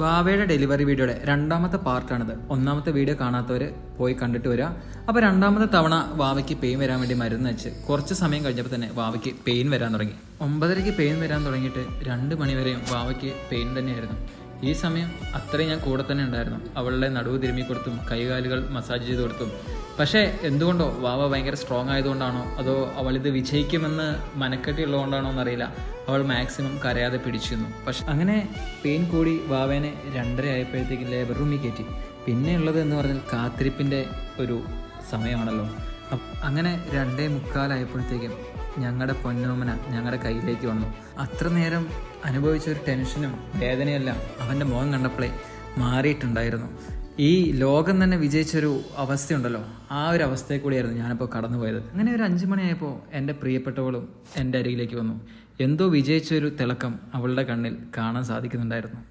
വാവയുടെ delivery വീഡിയോയുടെ രണ്ടാമത്തെ പാർട്ടാണിത്. ഒന്നാമത്തെ വീഡിയോ കാണാത്തവർ പോയി കണ്ടിട്ട് വരിക. അപ്പോൾ രണ്ടാമത്തെ തവണ വാവയ്ക്ക് പെയിൻ വരാൻ വേണ്ടി മരുന്ന് വെച്ച് കുറച്ച് സമയം കഴിഞ്ഞപ്പോൾ തന്നെ വാവയ്ക്ക് പെയിൻ വരാൻ തുടങ്ങി. 9:30 പെയിൻ വരാൻ തുടങ്ങിയിട്ട് 2 മണി വരെയും വാവയ്ക്ക് പെയിൻ തന്നെയായിരുന്നു. ഈ സമയം അത്രയും ഞാൻ കൂടെ തന്നെ ഉണ്ടായിരുന്നു. അവളുടെ നടുവ് തിരുമ്മി കൊടുത്തും കൈകാലുകൾ മസാജ് ചെയ്ത് കൊടുത്തും. പക്ഷേ എന്തുകൊണ്ടോ വാവ ഭയങ്കര സ്ട്രോങ് ആയതുകൊണ്ടാണോ അതോ അവളിത് വിജയിക്കുമെന്ന് മനക്കെട്ടിയുള്ളതുകൊണ്ടാണോ എന്നറിയില്ല, അവൾ മാക്സിമം കരയാതെ പിടിച്ചിരുന്നു. പക്ഷെ അങ്ങനെ പെയിൻ കൂടി വാവേനെ 2:30 ആയപ്പോഴത്തേക്കും ലേബർ റൂമിൽ കയറ്റി. പിന്നെയുള്ളത് എന്ന് പറഞ്ഞാൽ കാത്തിരിപ്പിൻ്റെ ഒരു സമയമാണല്ലോ. അങ്ങനെ 2:45 ആയപ്പോഴത്തേക്കും ഞങ്ങളുടെ പൊന്നോമന ഞങ്ങളുടെ കയ്യിലേക്ക് വന്നു. അത്ര നേരം അനുഭവിച്ച ഒരു ടെൻഷനും വേദനയെല്ലാം അവൻ്റെ മുഖം കണ്ടപ്പോഴേ മാറിയിട്ടുണ്ടായിരുന്നു. ഈ ലോകം തന്നെ വിജയിച്ചൊരു അവസ്ഥയുണ്ടല്ലോ, ആ ഒരു അവസ്ഥയെ കൂടിയായിരുന്നു ഞാനിപ്പോൾ കടന്നുപോയത്. അങ്ങനെ ഒരു 5 മണിയായപ്പോൾ എൻ്റെ പ്രിയപ്പെട്ടവളും എൻ്റെ അരികിലേക്ക് വന്നു. എന്തോ വിജയിച്ചൊരു തിളക്കം അവളുടെ കണ്ണിൽ കാണാൻ സാധിക്കുന്നുണ്ടായിരുന്നു.